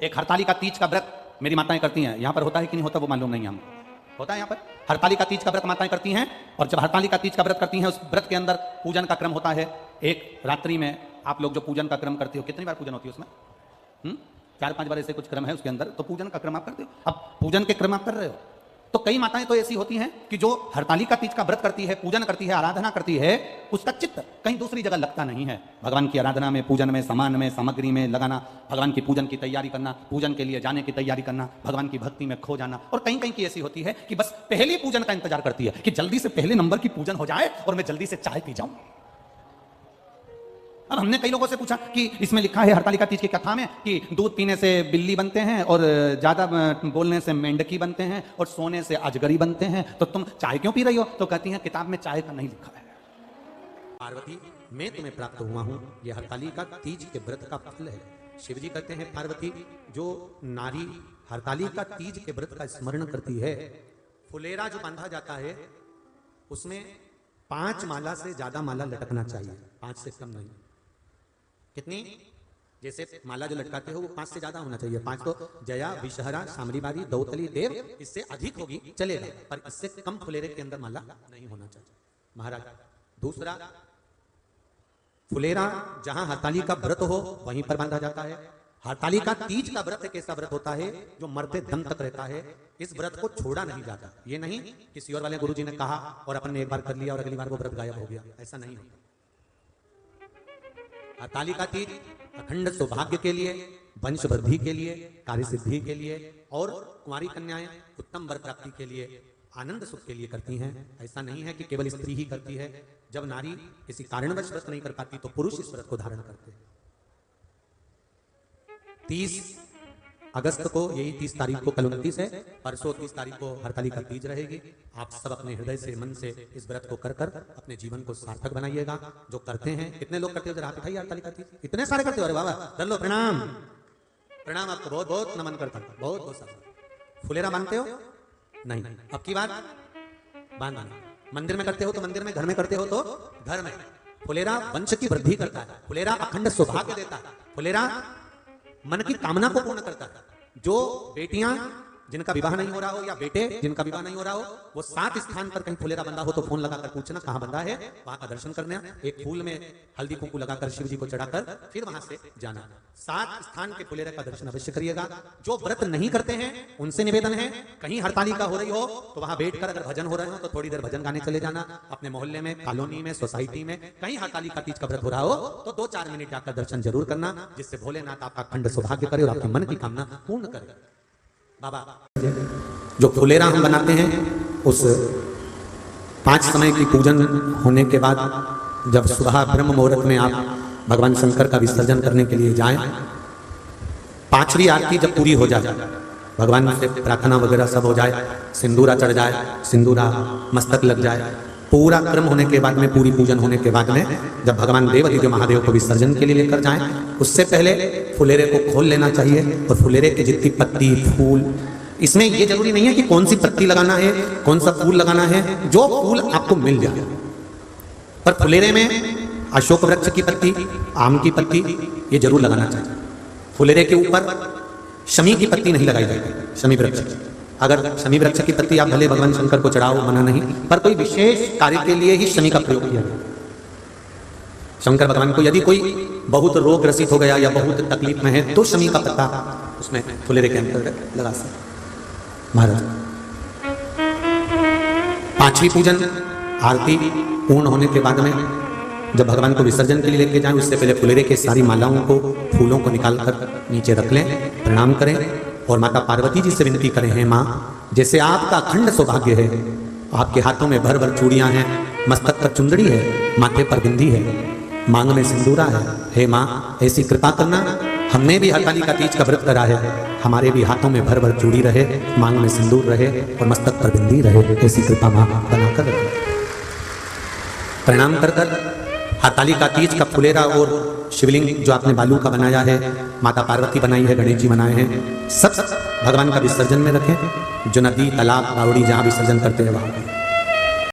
एक हरतालिका तीज का व्रत मेरी माताएं करती हैं। यहाँ पर होता है कि नहीं होता वो मालूम नहीं, हम होता है यहाँ पर हरतालिका तीज का व्रत माताएं करती हैं। और जब हरतालिका तीज का व्रत करती हैं, उस व्रत के अंदर पूजन का क्रम होता है। एक रात्रि में आप लोग जो पूजन का क्रम करते हो, कितनी बार पूजन होती है उसमें? 4-5 बार ऐसे कुछ क्रम है उसके अंदर, तो पूजन का क्रम आप करते हो। अब पूजन के क्रम आप कर रहे हो, तो कई माताएं तो ऐसी होती हैं कि जो हरतालिका तीज का व्रत करती है, पूजन करती है, आराधना करती है, उसका चित्त कहीं दूसरी जगह लगता नहीं है। भगवान की आराधना में, पूजन में, सामान में, सामग्री में लगाना, भगवान की पूजन की तैयारी करना, पूजन के लिए जाने की तैयारी करना, भगवान की भक्ति में खो जाना। और कहीं कहीं की ऐसी होती है कि बस पहली पूजन का इंतजार करती है कि जल्दी से पहले नंबर की पूजन हो जाए और मैं जल्दी से चाय पी जाऊं। अब हमने कई लोगों से पूछा कि इसमें लिखा है हरतालिका तीज की कथा में कि दूध पीने से बिल्ली बनते हैं और ज्यादा बोलने से मेंढकी बनते हैं और सोने से अजगरी बनते हैं, तो तुम चाय क्यों पी रही हो? तो कहती हैं किताब में चाय का नहीं लिखा है। पार्वती, मैं तुम्हें प्राप्त हुआ हूं, यह हरतालिका तीज के व्रत का फल है। शिव जी कहते हैं, पार्वती, जो नारी हरतालिका तीज के व्रत का स्मरण करती है, फुलेरा जो बांधा जाता है उसमें 5 माला से ज्यादा माला लटकना चाहिए, 5 से कम नहीं। कितनी? जैसे माला जो लटकाते हो वो 5 से ज्यादा होना चाहिए। 5 तो जया, विषहरा, सामरीबारी, दौतली, देव, इससे अधिक होगी चलेगा, पर इससे कम फुलेरे के अंदर माला नहीं होना चाहिए महाराज। दूसरा, फुलेरा जहां हरताली का व्रत हो वहीं पर बांधा जाता है। हरतालिका तीज का व्रत एक ऐसा व्रत होता है जो मरते दम तक रहता है। इस व्रत को छोड़ा नहीं जाता। ये नहीं किसी और वाले गुरुजी ने कहा और अपन ने एक बार कर लिया और अगली बार वो व्रत गायब हो गया, ऐसा नहीं होता। हरतालिका तीज अखंड सौभाग्य के लिए, वंश वृद्धि के लिए, कार्य सिद्धि के लिए और कुंवारी कन्याएं उत्तम वर प्राप्ति के लिए, आनंद सुख के लिए करती हैं। ऐसा नहीं है कि केवल स्त्री ही करती है। जब नारी किसी कारणवश व्रत नहीं कर पाती तो पुरुष इस व्रत को धारण करते हैं। 30 अगस्त को, यही 30 तारीख को, कल 29 है, परसों 30 तारीख को हरतालिका तीज रहेगी। आप सब अपने हृदय से, मन से इस व्रत को कर कर अपने जीवन को सार्थक बनाइएगा। जो करते हैं, कितने लोग करते हो जरा हाथ उठाइए हरतालिका तीज? इतने सारे करते हो? अरे बाबा, कर लो, प्रणाम प्रणाम, आपको बहुत बहुत नमन करता हूं, बहुत बहुत सारा। फुलेरा बांधते हो? नहीं, अब की बात बांधना। मंदिर में करते हो तो मंदिर में, घर में करते हो तो घर में। फुलेरा वंश की वृद्धि करता है, फुलेरा अखंड सौभाग्य देता है, फुलेरा मन की कामना को पूर्ण करता है। जो बेटियां जिनका विवाह नहीं हो रहा हो या बेटे जिनका विवाह नहीं हो रहा हो, वो 7 स्थान पर कहीं फुलेरा बंधा हो तो फोन लगाकर पूछना कहां बंधा है, वहां का दर्शन करना, एक फूल में हल्दी कुंकू लगाकर शिव जी को चढ़ाकर फिर वहां से जाना। 7 स्थान के फुलेरा का दर्शन अवश्य करिएगा। जो व्रत नहीं करते हैं उनसे निवेदन है, कहीं हरतालिका हो रही हो तो वहां बैठकर अगर भजन हो रहे हो तो थोड़ी देर भजन गाने चले जाना। अपने मोहल्ले में, कॉलोनी में, सोसाइटी में कहीं हरतालिका तीज का व्रत हो रहा हो तो 2-4 मिनट जाकर दर्शन जरूर करना, जिससे भोलेनाथ आपका अखंड सौभाग्य करे और आपके मन की कामना पूर्ण करे। बाबा, जो फुलेरा हम बनाते हैं उस 5 समय की पूजन होने के बाद जब सुबह ब्रह्म मुहूर्त में आप भगवान शंकर का विसर्जन करने के लिए जाएं, 5वीं आरती जब पूरी हो जाए, भगवान से प्रार्थना वगैरह सब हो जाए, सिंदूरा चढ़ जाए, सिंदूरा मस्तक लग जाए, पूरा क्रम होने के बाद में, पूरी पूजन होने के बाद में जब भगवान देवादिदेव महादेव को विसर्जन के लिए लेकर जाएं, उससे पहले फुलेरे को खोल लेना चाहिए। और फुलेरे की जितनी पत्ती, फूल, इसमें ये जरूरी नहीं है कि कौन सी पत्ती लगाना है, कौन सा फूल लगाना है, जो फूल आपको मिल जाए। पर फुलेरे में अशोक वृक्ष की पत्ती, आम की पत्ती ये जरूर लगाना चाहिए। फुलेरे के ऊपर शमी की पत्ती नहीं लगाई जाएगी, शमी वृक्ष की। अगर शमी वृक्ष की पत्ती आप भले भगवान शंकर को चढ़ाओ, मना नहीं, पर कोई विशेष कार्य के लिए ही शमी का प्रयोग किया गया। शंकर भगवान को यदि कोई बहुत रोग ग्रसित हो गया या बहुत तकलीफ में है तो शमी का पत्ता उसमें फुलेरे के अंदर लगा सकते महाराज। 5वीं पूजन आरती पूर्ण होने के बाद में जब भगवान को विसर्जन के लिए लेके जाएं, उससे पहले फुलेरे के सारी मालाओं को, फूलों को निकालकर नीचे रख लें, प्रणाम करें और माता पार्वती जी से विनती करें, हैं माँ, जैसे आपका अखंड सौभाग्य है, आपके हाथों में भर भर चूड़ियां हैं, मस्तक पर चुंदड़ी है, माथे पर बिंदी है, मांग में सिंदूरा है, हे माँ ऐसी कृपा करना। हमने भी हरतालिका तीज का व्रत करा है, हमारे भी हाथों में भर भर चूड़ी रहे, मांग में सिंदूर रहे और मस्तक पर बिंदी रहे, ऐसी कृपा माँ बनाकर रहे। प्रणाम कर कर हरतालिका तीज का फुलेरा और शिवलिंग जो आपने बालू का बनाया है, माता पार्वती बनाई है, गणेश जी बनाए हैं, सब भगवान का विसर्जन में रखें। जो नदी, तालाब, बावड़ी जहाँ विसर्जन करते हैं वहाँ